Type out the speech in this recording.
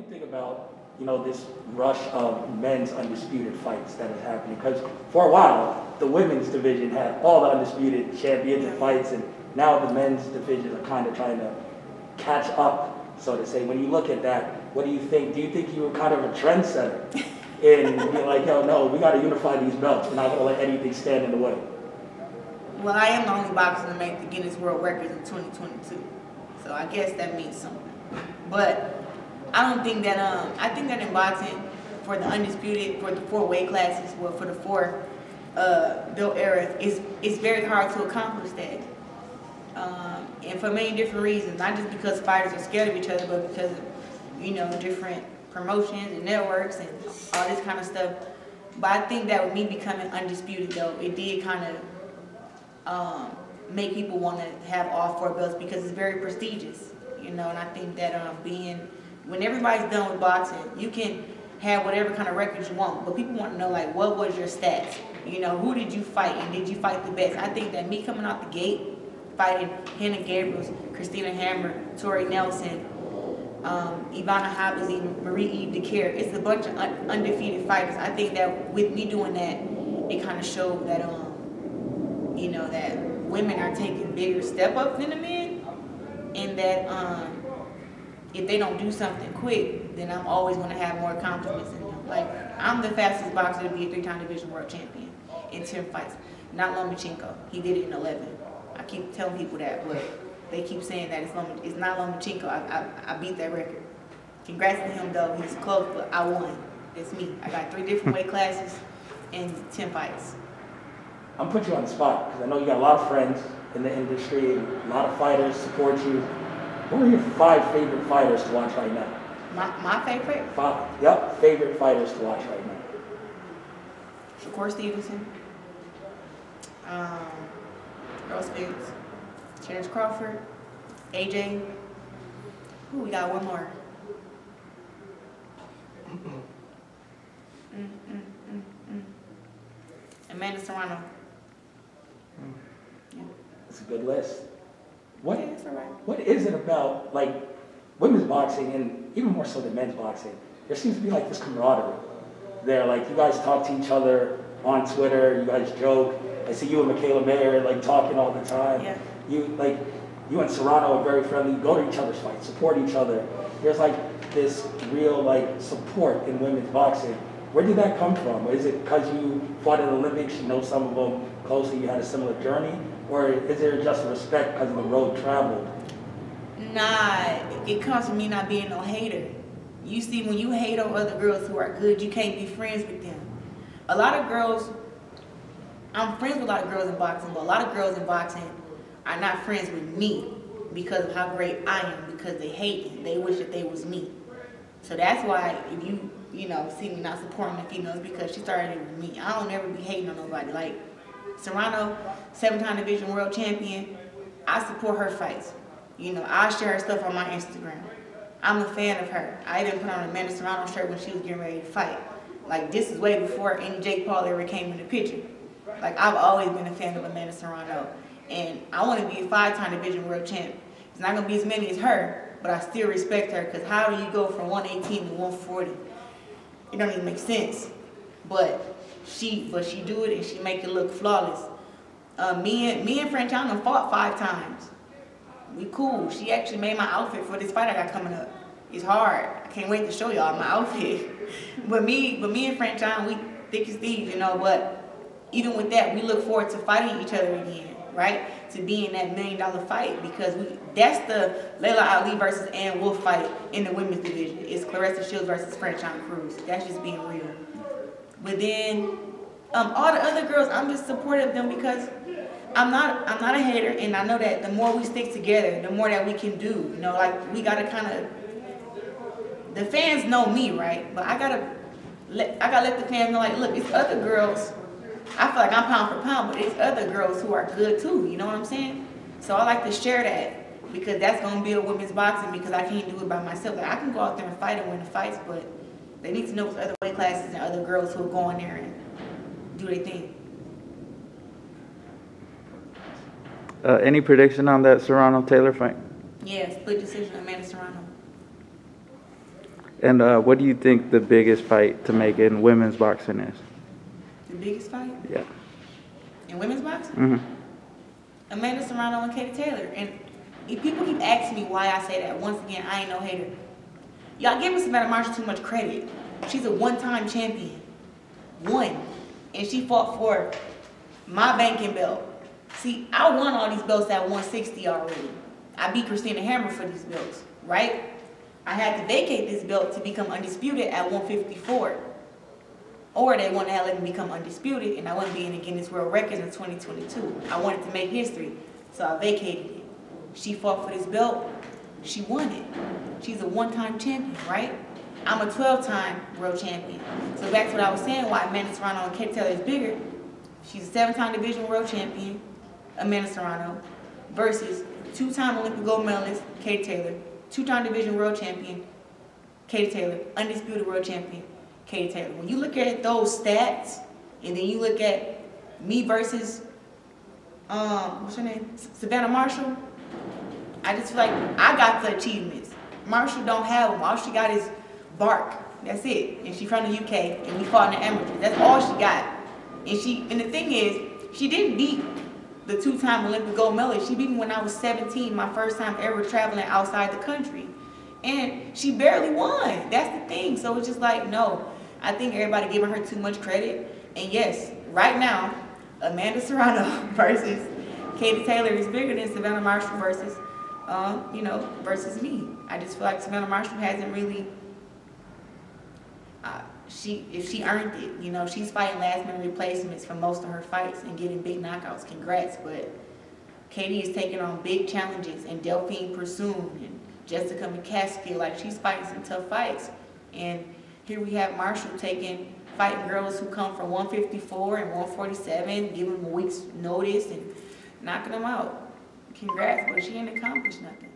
you think about, this rush of men's undisputed fights that is happening? Because for a while, the women's division had all the undisputed champions and fights, and now the men's division are kind of trying to catch up, so to say. When you look at that, what do you think? Do you think you were kind of a trendsetter in being like, yo, no, we got to unify these belts. We're not going to let anything stand in the way? Well, I am the only boxer to make the Guinness World Records in 2022, so I guess that means something. But I don't think that, I think that in boxing, for the undisputed, for the 4 weight classes, well, for the 4 belt era, it's very hard to accomplish that. And for many different reasons, not just because fighters are scared of each other, but because of, different promotions and networks and all this kind of stuff. But I think that with me becoming undisputed, though, it did kind of make people want to have all 4 belts because it's very prestigious, and I think that when everybody's done with boxing, you can have whatever kind of records you want, but people want to know, like, what was your stats? Who did you fight, and did you fight the best? I think that me coming out the gate, fighting Hannah Gabriels, Christina Hammer, Tori Nelson, Ivana Habazin, Marie-Eve DeCare, it's a bunch of undefeated fighters. I think that with me doing that, it kind of showed that, that women are taking bigger step ups than the men, and that if they don't do something quick, then I'm always going to have more confidence in them. Like, I'm the fastest boxer to be a 3-time division world champion in 10 fights. Not Lomachenko. He did it in 11. I keep telling people that, but they keep saying that it's not Lomachenko. I beat that record. Congrats to him, though. He's close, but I won. It's me. I got 3 different weight classes in 10 fights. I'm putting you on the spot because I know you got a lot of friends in the industry, and a lot of fighters support you. Who are your 5 favorite fighters to watch right now? My favorite? 5. Yep, favorite fighters to watch right now. Shakur Stevenson, Earl Spence, Terrence Crawford, AJ. Ooh, we got one more. Amanda Serrano. Yeah. That's a good list. What, yeah, that's all right. What is it about, like, women's boxing, and even more so than men's boxing? There seems to be like this camaraderie there. Like, you guys talk to each other on Twitter, you guys joke. I see you and Michaela Mayer like talking all the time. Yeah. You and Serrano are very friendly. You go to each other's fights, support each other. There's like this real support in women's boxing. Where did that come from? Is it because you fought in the Olympics, you know some of them closely, you had a similar journey? Or is there just respect because of the road traveled? Nah, it comes from me not being no hater. You see, when you hate on other girls who are good, you can't be friends with them. A lot of girls, I'm friends with a lot of girls in boxing, but a lot of girls in boxing are not friends with me because of how great I am, because they hate me. They wish that they was me. So that's why if you see me not supporting the females, because she started it with me. I don't ever be hating on nobody. Like Serrano, 7-time division world champion, I support her fights. I share her stuff on my Instagram. I'm a fan of her. I even put on a Amanda Serrano shirt when she was getting ready to fight. Like, this is way before any Jake Paul ever came in the picture. Like, I've always been a fan of Amanda Serrano. And I want to be a 5-time division world champ. It's not going to be as many as her, but I still respect her, because how do you go from 118 to 140? It don't even make sense. But she do it, and she make it look flawless. Me and Franchana fought 5 times. We cool. She actually made my outfit for this fight I got coming up. It's hard. I can't wait to show y'all my outfit. But me and Franchana, we thick as thieves, but even with that, we look forward to fighting each other again, right? To be in that $1 million fight, because that's the Layla Ali versus Ann Wolf fight in the women's division. It's Claressa Shields versus Franchana Cruz. That's just being real. But then all the other girls, I'm just supportive of them because I'm not a hater, and I know that the more we stick together, the more that we can do. We gotta kind of. The fans know me, right? But I gotta let the fans know, like, look, it's other girls. I feel like I'm pound for pound, but it's other girls who are good too. You know what I'm saying? So I like to share that, because that's gonna build women's boxing, because I can't do it by myself. Like, I can go out there and fight and win the fights, but they need to know there's other weight classes and other girls who will go in there and do their thing. Any prediction on that Serrano-Taylor fight? Yeah, split decision, Amanda Serrano. And what do you think the biggest fight to make in women's boxing is? The biggest fight? Yeah. In women's boxing? Mm-hmm. Amanda Serrano and Katie Taylor. And if people keep asking me why I say that, once again, I ain't no hater. Y'all give Amanda Marshall too much credit. She's a one-time champion. One. And she fought for my banking belt. See, I won all these belts at 160 already. I beat Christina Hammer for these belts, right? I had to vacate this belt to become undisputed at 154. Or they wanted to let me become undisputed and I wouldn't be in the Guinness World Records in 2022. I wanted to make history, so I vacated it. She fought for this belt. She won it. She's a one-time champion, right? I'm a 12-time world champion. So back to what I was saying, why Amanda Serrano and Katie Taylor is bigger. She's a 7-time division world champion, Amanda Serrano, versus 2-time Olympic gold medalist, Katie Taylor, 2-time division world champion, Katie Taylor, undisputed world champion, Katie Taylor. When you look at those stats, and then you look at me versus, what's her name, Savannah Marshall, I just feel like I got the achievements. Marshall don't have them. All she got is bark. That's it. And she's from the UK, and we fought in the amateurs. That's all she got. And the thing is, she didn't beat the 2-time Olympic gold medalist. She beat me when I was 17, my first time ever traveling outside the country. And she barely won. That's the thing. So it's just like, no. I think everybody giving her too much credit. And yes, right now, Amanda Serrano versus Katie Taylor is bigger than Savannah Marshall versus, versus me. I just feel like Savannah Marshall hasn't really, if she earned it, she's fighting last-minute replacements for most of her fights and getting big knockouts. Congrats, but Katie is taking on big challenges, and Delphine Pursoon and Jessica McCaskill, like she's fighting some tough fights. And here we have Marshall fighting girls who come from 154 and 147, giving them a week's notice and knocking them out. Congrats, but she ain't accomplished nothing.